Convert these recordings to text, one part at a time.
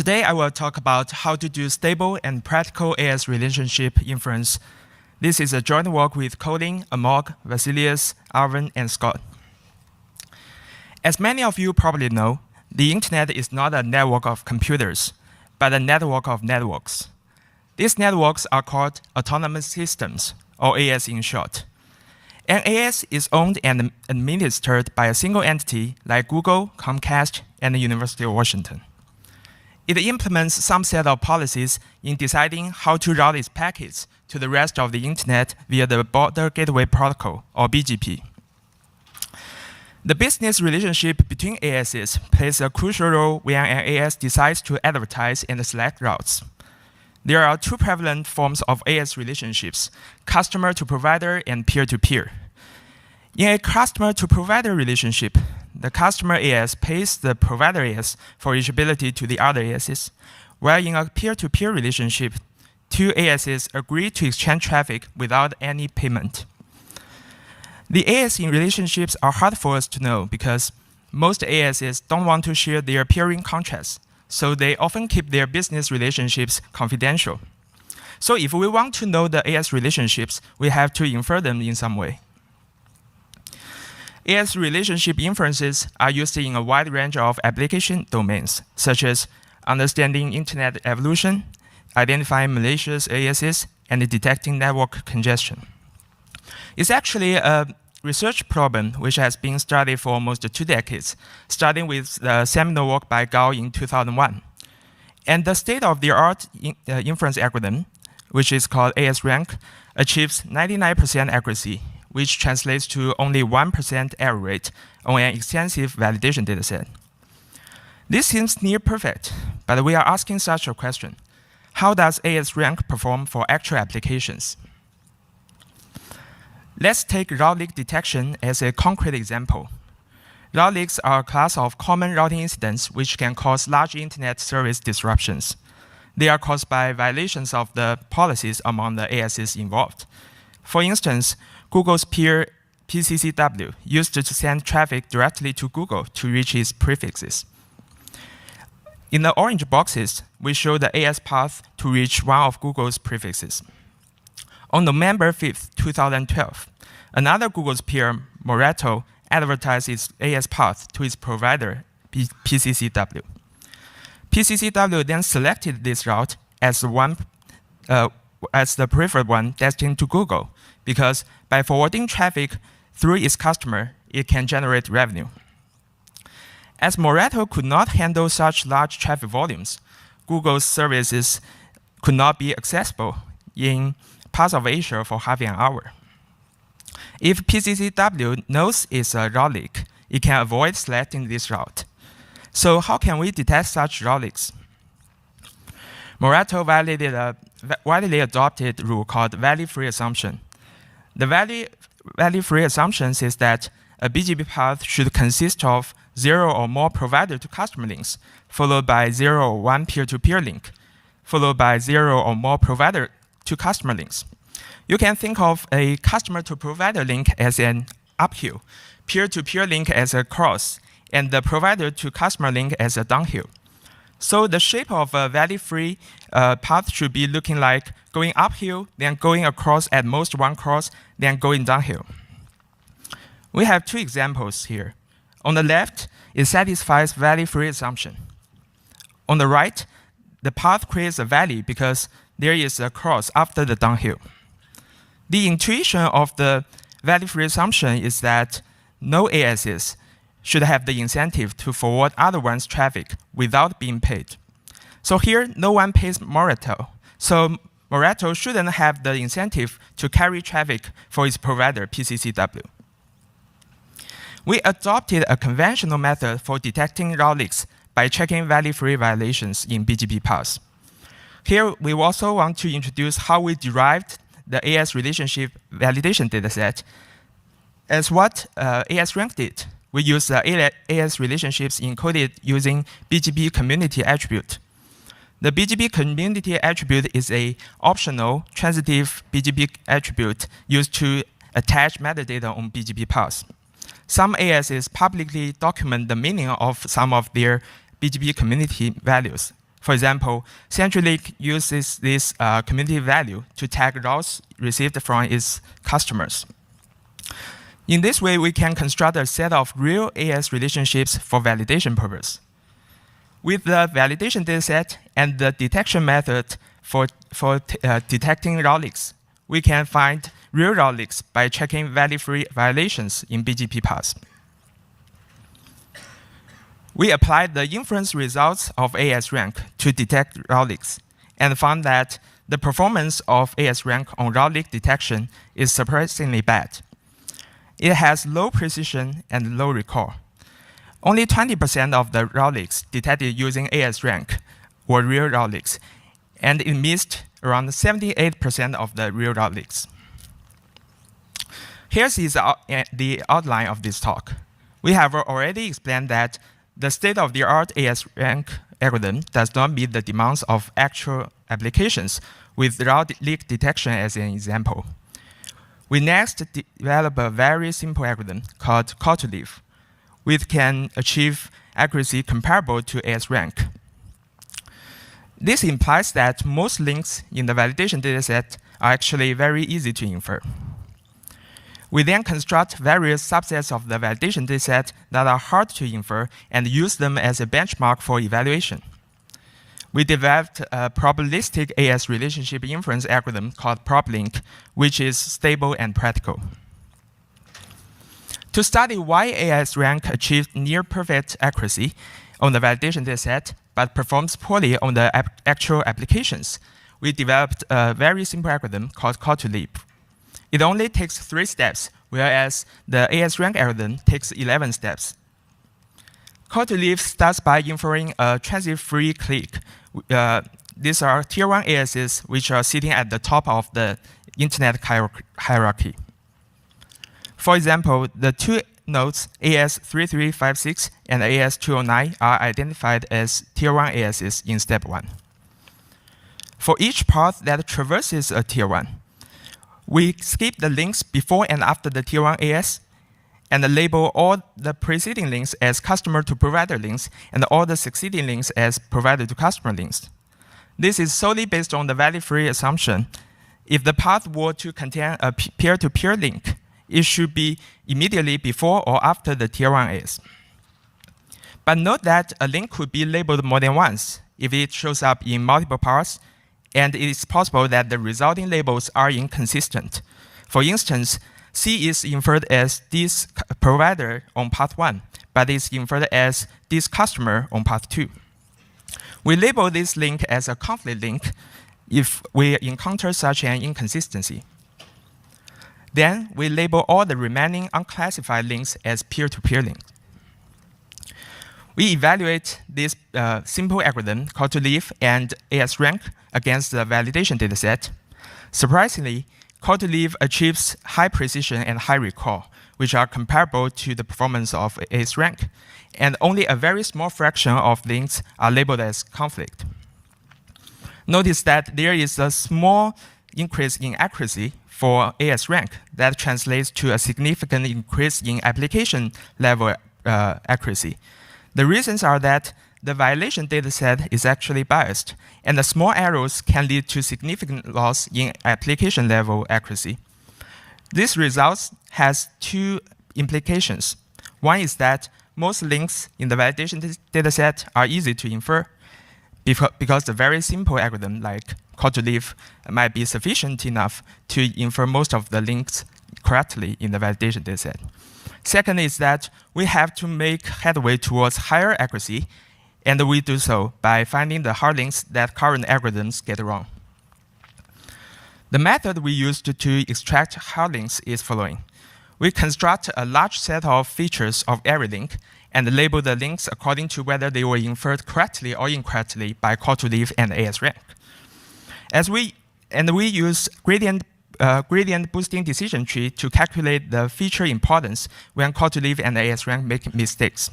Today, I will talk about how to do stable and practical AS relationship inference. This is a joint work with Colin, Amogh, Vasileios, Arvind, and Scott. As many of you probably know, the internet is not a network of computers, but a network of networks. These networks are called autonomous systems, or AS in short. An AS is owned and administered by a single entity like Google, Comcast, and the University of Washington. It implements some set of policies in deciding how to route its packets to the rest of the internet via the Border Gateway Protocol, or BGP. The business relationship between ASes plays a crucial role when an AS decides to advertise and select routes. There are two prevalent forms of AS relationships, customer to provider and peer-to-peer. In a customer to provider relationship, the customer AS pays the provider AS for reachability to the other ASes, while in a peer-to-peer relationship, two ASes agree to exchange traffic without any payment. The AS in relationships are hard for us to know because most ASes don't want to share their peering contracts, so they often keep their business relationships confidential. So if we want to know the AS relationships, we have to infer them in some way. AS relationship inferences are used in a wide range of application domains, such as understanding internet evolution, identifying malicious ASes, and detecting network congestion. It's actually a research problem which has been studied for almost 2 decades, starting with the seminal work by Gao in 2001. And the state-of-the-art inference algorithm, which is called AS-rank, achieves 99% accuracy, which translates to only 1% error rate on an extensive validation dataset. This seems near perfect, but we are asking such a question. How does AS-rank perform for actual applications? Let's take route leak detection as a concrete example. Route leaks are a class of common routing incidents which can cause large internet service disruptions. They are caused by violations of the policies among the ASes involved. For instance, Google's peer PCCW used to send traffic directly to Google to reach its prefixes. In the orange boxes, we show the AS path to reach one of Google's prefixes. On November 5th, 2012, another Google's peer, Morato, advertised its AS path to its provider, PCCW. PCCW then selected this route as the preferred one destined to Google, because by forwarding traffic through its customer, it can generate revenue. As Morato could not handle such large traffic volumes, Google's services could not be accessible in parts of Asia for half an hour. If PCCW knows it's a route leak, it can avoid selecting this route. So how can we detect such route leaks? Morato violated a widely adopted rule called value-free assumption. The value-free assumption says that a BGP path should consist of 0 or more provider-to-customer links, followed by 0 or 1 peer-to-peer link, followed by 0 or more provider-to-customer links. You can think of a customer-to-provider link as an uphill, peer-to-peer link as a cross, and the provider-to-customer link as a downhill. So the shape of a value-free path should be looking like going uphill, then going across at most one cross, then going downhill. We have 2 examples here. On the left, it satisfies value-free assumption. On the right, the path creates a valley because there is a cross after the downhill. The intuition of the value-free assumption is that no ASes should have the incentive to forward other one's traffic without being paid. So here, no one pays Morato. So Morato shouldn't have the incentive to carry traffic for its provider, PCCW. We adopted a conventional method for detecting route leaks by checking value-free violations in BGP paths. Here, we also want to introduce how we derived the AS relationship validation dataset as what AS-rank did. We use the AS relationships encoded using BGP community attribute. The BGP community attribute is an optional transitive BGP attribute used to attach metadata on BGP paths. Some ASes publicly document the meaning of some of their BGP community values. For example, CenturyLink uses this community value to tag routes received from its customers. In this way, we can construct a set of real AS relationships for validation purpose. With the validation dataset and the detection method for detecting route leaks, we can find real route leaks by checking value-free violations in BGP paths. We applied the inference results of AS rank to detect route leaks and found that the performance of AS rank on route leak detection is surprisingly bad. It has low precision and low recall. Only 20% of the route leaks detected using AS rank were real route leaks, and it missed around 78% of the real route leaks. Here's the outline of this talk. We have already explained that the state-of-the-art AS rank algorithm does not meet the demands of actual applications, with route leak detection as an example. We next develop a very simple algorithm called call to leave, which can achieve accuracy comparable to AS rank. This implies that most links in the validation dataset are actually very easy to infer. We then construct various subsets of the validation dataset that are hard to infer and use them as a benchmark for evaluation. We developed a probabilistic AS relationship inference algorithm called ProbLink, which is stable and practical. To study why AS rank achieved near-perfect accuracy on the validation dataset but performs poorly on the actual applications, we developed a very simple algorithm called call to leave. It only takes 3 steps, whereas the AS rank algorithm takes 11 steps. Call to leave starts by inferring a transit-free click. These are tier 1 ASes, which are sitting at the top of the internet hierarchy. For example, the 2 nodes AS3356 and AS209 are identified as tier 1 ASes in step 1. For each path that traverses a tier 1, we skip the links before and after the tier 1 AS and label all the preceding links as customer to provider links and all the succeeding links as provider to customer links. This is solely based on the value-free assumption. If the path were to contain a peer-to-peer link, it should be immediately before or after the tier 1 AS. But note that a link could be labeled more than once if it shows up in multiple paths, and it is possible that the resulting labels are inconsistent. For instance, C is inferred as this provider on path 1, but is inferred as this customer on path 2. We label this link as a conflict link if we encounter such an inconsistency. Then we label all the remaining unclassified links as peer-to-peer links. We evaluate this simple algorithm, call to leave and AS rank, against the validation dataset. Surprisingly, call to leave achieves high precision and high recall, which are comparable to the performance of AS rank, and only a very small fraction of links are labeled as conflict. Notice that there is a small increase in accuracy for AS rank that translates to a significant increase in application level accuracy. The reasons are that the violation dataset is actually biased, and the small errors can lead to significant loss in application level accuracy. This result has 2 implications. One is that most links in the validation dataset are easy to infer because the very simple algorithm like call to leave might be sufficient enough to infer most of the links correctly in the validation dataset. Second is that we have to make headway towards higher accuracy, and we do so by finding the hard links that current algorithms get wrong. The method we used to extract hard links is following. We construct a large set of features of every link and label the links according to whether they were inferred correctly or incorrectly by call to leave and AS rank. We use gradient boosting decision tree to calculate the feature importance when call to leave and AS rank make mistakes.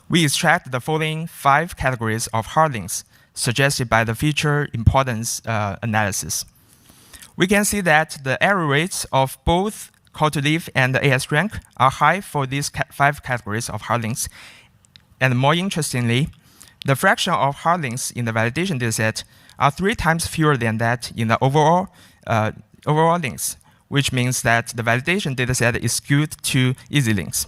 We extract the following 5 categories of hard links suggested by the feature importance analysis. We can see that the error rates of both call to leave and AS rank are high for these 5 categories of hard links. And more interestingly, the fraction of hard links in the validation dataset are 3 times fewer than that in the overall links, which means that the validation dataset is skewed to easy links.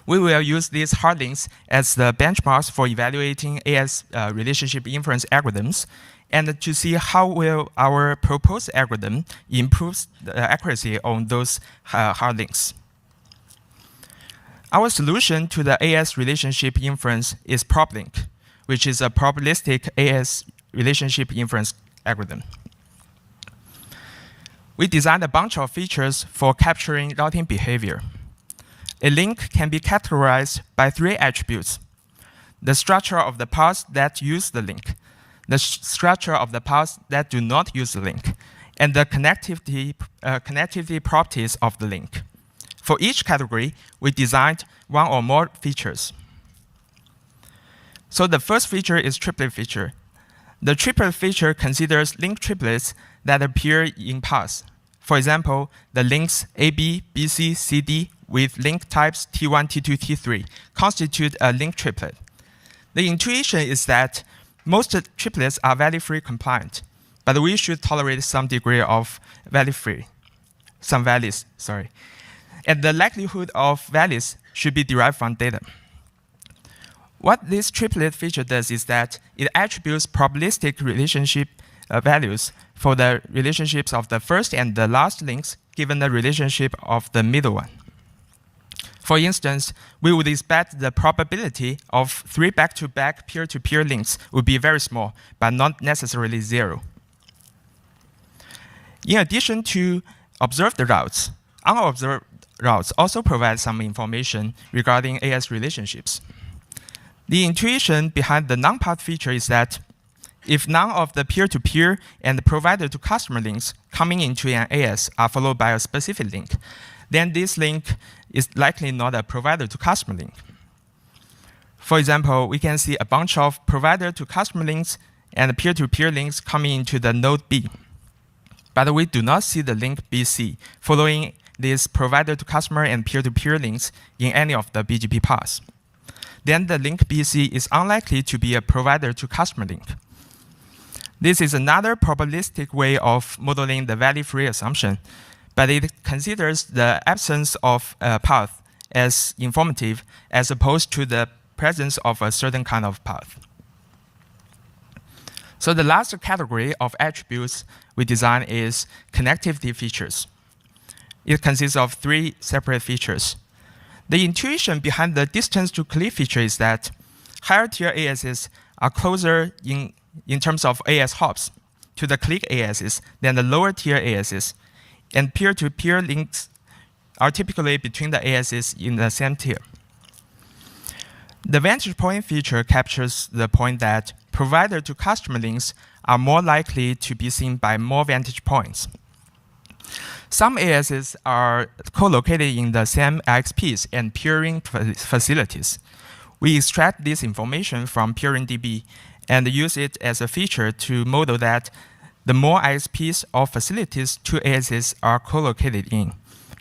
We will use these hard links as the benchmarks for evaluating AS relationship inference algorithms, and to see how will our proposed algorithm improve the accuracy on those hard links. Our solution to the AS relationship inference is ProbLink, which is a probabilistic AS relationship inference algorithm. We designed a bunch of features for capturing routing behavior. A link can be categorized by 3 attributes: the structure of the paths that use the link, the structure of the paths that do not use the link, and the connectivity properties of the link. For each category, we designed 1 or more features. So the first feature is triplet feature. The triplet feature considers link triplets that appear in paths. For example, the links AB, BC, CD with link types T1, T2, T3 constitute a link triplet. The intuition is that most triplets are value-free compliant, but we should tolerate some degree of value-free, some values, sorry. And the likelihood of values should be derived from data. What this triplet feature does is that it attributes probabilistic relationship values for the relationships of the first and the last links given the relationship of the middle one. For instance, we would expect the probability of 3 back-to-back peer-to-peer links would be very small, but not necessarily 0. In addition to observed routes, unobserved routes also provide some information regarding AS relationships. The intuition behind the non-path feature is that if none of the peer-to-peer and provider-to-customer links coming into an AS are followed by a specific link, then this link is likely not a provider-to-customer link. For example, we can see a bunch of provider-to-customer links and peer-to-peer links coming into the node B. But we do not see the link BC following these provider-to-customer and peer-to-peer links in any of the BGP paths. Then the link BC is unlikely to be a provider-to-customer link. This is another probabilistic way of modeling the value-free assumption, but it considers the absence of a path as informative as opposed to the presence of a certain kind of path. So the last category of attributes we design is connectivity features. It consists of 3 separate features. The intuition behind the distance to click feature is that higher tier ASes are closer in terms of AS hops to the click ASes than the lower tier ASes, and peer-to-peer links are typically between the ASes in the same tier. The vantage point feature captures the point that provider-to-customer links are more likely to be seen by more vantage points. Some ASes are co-located in the same IXPs and peering facilities. We extract this information from PeeringDB and use it as a feature to model that the more ISPs or facilities 2 ASes are co-located in,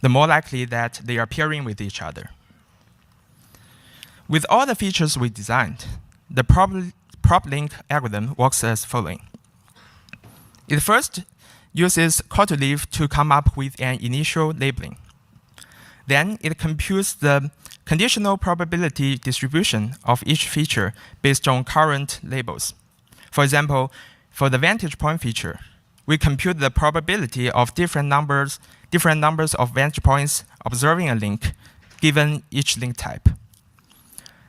the more likely that they are peering with each other. With all the features we designed, the ProbLink algorithm works as following. It first uses call-to-leave to come up with an initial labeling. Then it computes the conditional probability distribution of each feature based on current labels. For example, for the vantage point feature, we compute the probability of different numbers of vantage points observing a link given each link type.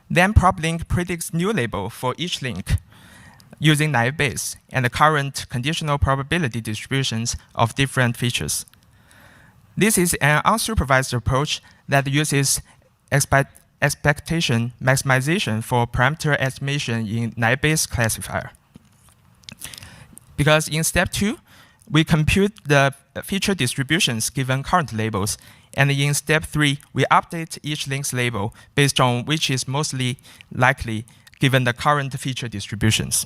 Then ProbLink predicts new label for each link using naive Bayes and the current conditional probability distributions of different features. This is an unsupervised approach that uses expectation maximization for parameter estimation in naive Bayes classifier. Because in step 2, we compute the feature distributions given current labels, and in step 3, we update each link's label based on which is mostly likely given the current feature distributions.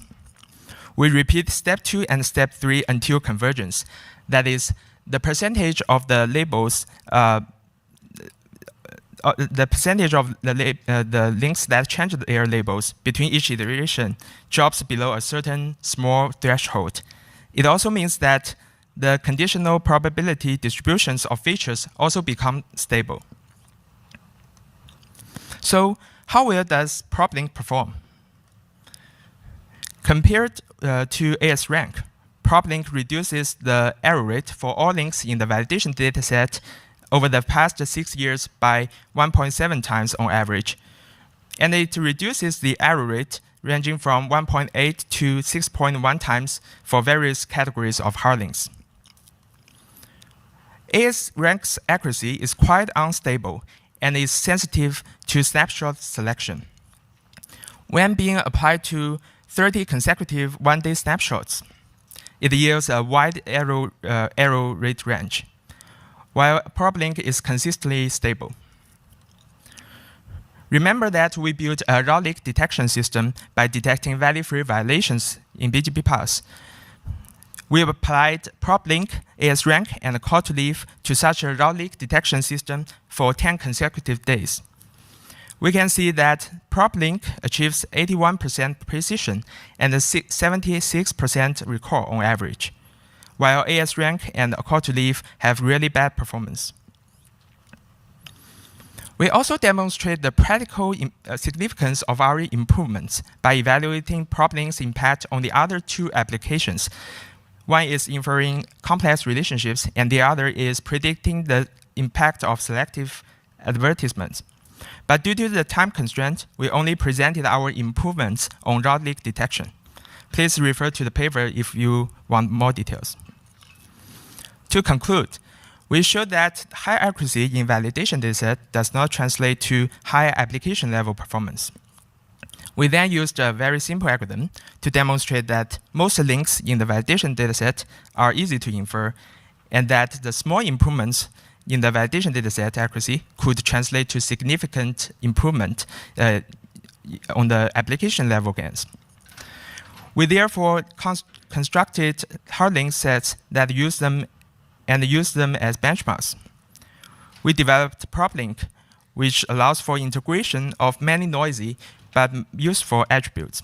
We repeat step 2 and step 3 until convergence. That is, the percentage of the labels the percentage of the links that change their labels between each iteration drops below a certain small threshold. It also means that the conditional probability distributions of features also become stable. So how well does ProbLink perform? Compared to AS rank, ProbLink reduces the error rate for all links in the validation dataset over the past 6 years by 1.7 times on average. And it reduces the error rate ranging from 1.8 to 6.1 times for various categories of hard links. AS rank's accuracy is quite unstable and is sensitive to snapshot selection. When being applied to 30 consecutive one-day snapshots, it yields a wide error rate range, while ProbLink is consistently stable. Remember that we built a raw leak detection system by detecting value-free violations in BGP paths. We applied ProbLink, AS rank, and call to leave to such a raw leak detection system for 10 consecutive days. We can see that ProbLink achieves 81% precision and 76% recall on average, while AS rank and call to leave have really bad performance. We also demonstrate the practical significance of our improvements by evaluating ProbLink's impact on the other two applications. One is inferring complex relationships, and the other is predicting the impact of selective advertisements. But due to the time constraint, we only presented our improvements on raw leak detection. Please refer to the paper if you want more details. To conclude, we showed that high accuracy in validation dataset does not translate to high application level performance. We then used a very simple algorithm to demonstrate that most links in the validation dataset are easy to infer, and that the small improvements in the validation dataset accuracy could translate to significant improvement on the application level gains. We therefore constructed hard link sets that use them as benchmarks. We developed ProbLink, which allows for integration of many noisy but useful attributes.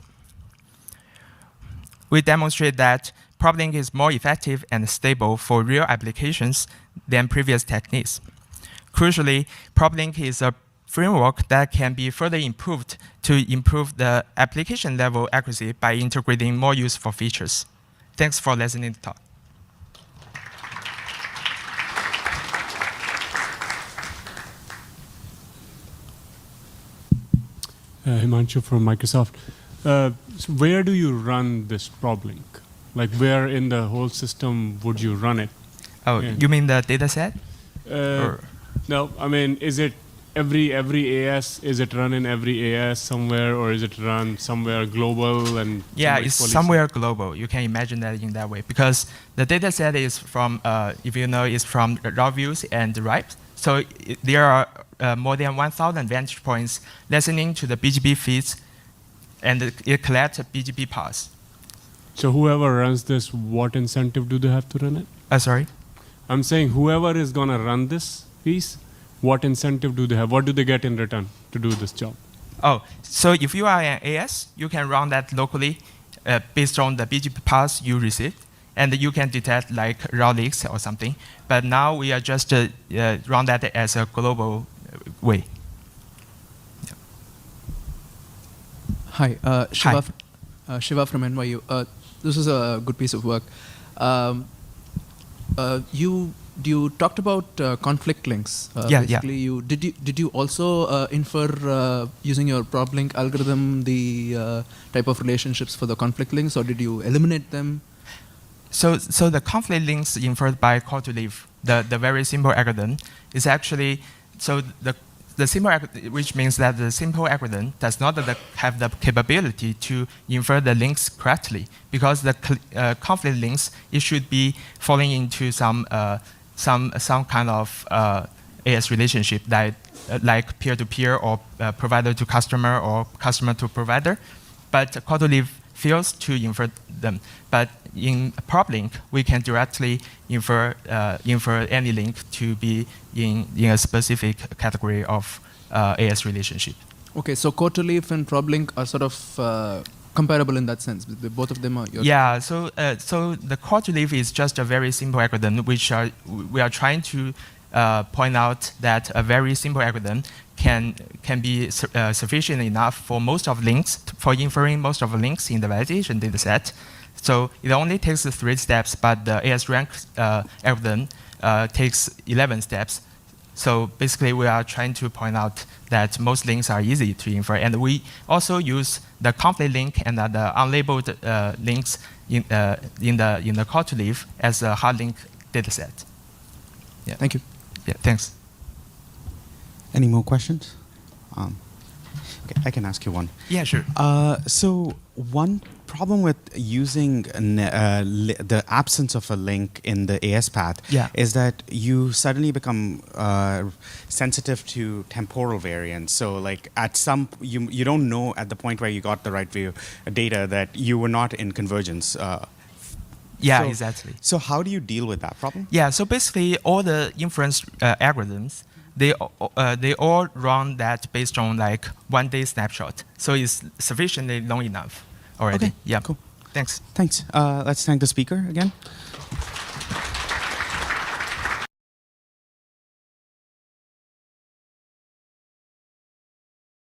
We demonstrate that ProbLink is more effective and stable for real applications than previous techniques. Crucially, ProbLink is a framework that can be further improved to improve the application level accuracy by integrating more useful features. Thanks for listening to the talk. Himanshu from Microsoft. So where do you run this ProbLink? Like where in the whole system would you run it? Oh, yeah. You mean the data set? No, I mean, is it every AS? Is it run in every AS somewhere, or is it run somewhere global? And yeah, it's somewhere global. You can imagine that in that way, because the data set is from, if you know, is from raw views and RIPE. So there are more than 1,000 vantage points listening to the BGP feeds, and it collects BGP paths. So whoever runs this, what incentive do they have to run it? Sorry? I'm saying whoever is going to run this piece, what incentive do they have? What do they get in return to do this job? Oh, so if you are an AS, you can run that locally based on the BGP paths you received, and you can detect like raw leaks or something. But now we are just run that as a global way. Yeah. Hi, Shiva. Hi. Shiva from NYU. This is a good piece of work. You talked about conflict links. Basically, yeah. Did you also infer using your ProbLink algorithm the type of relationships for the conflict links, or did you eliminate them? So the conflict links inferred by call to leave, the very simple algorithm, is actually the simple, which means that the simple algorithm does not have the capability to infer the links correctly, because the conflict links, it should be falling into some kind of AS relationship that like peer-to-peer or provider to customer or customer to provider, but call to leave fails to infer them. But in ProbLink, we can directly infer any link to be in a specific category of AS relationship. Okay, so Quarterleaf and ProbLink are sort of comparable in that sense. Both of them are. Yeah. So the Quarterleaf is just a very simple algorithm, which we are trying to point out that a very simple algorithm can be sufficient enough for most of links, for inferring most of the links in the validation dataset. So it only takes 3 steps, but the AS rank algorithm takes 11 steps. So basically, we are trying to point out that most links are easy to infer, and we also use the conflict link and the unlabeled links in the Quarterleaf as a hard link dataset. Yeah. Thank you. Yeah. Thanks. Any more questions? Okay, I can ask you one. Yeah, sure. So one problem with using the absence of a link in the AS path is that you suddenly become sensitive to temporal variance. So like at you don't know at the point where you got the right view data that you were not in convergence. Yeah, exactly. So how do you deal with that problem? Yeah, so basically all the inference algorithms, they all run that based on like 1 day snapshot. So it's sufficiently long enough already. Okay, yeah. cool. Thanks. Thanks. Let's thank the speaker again.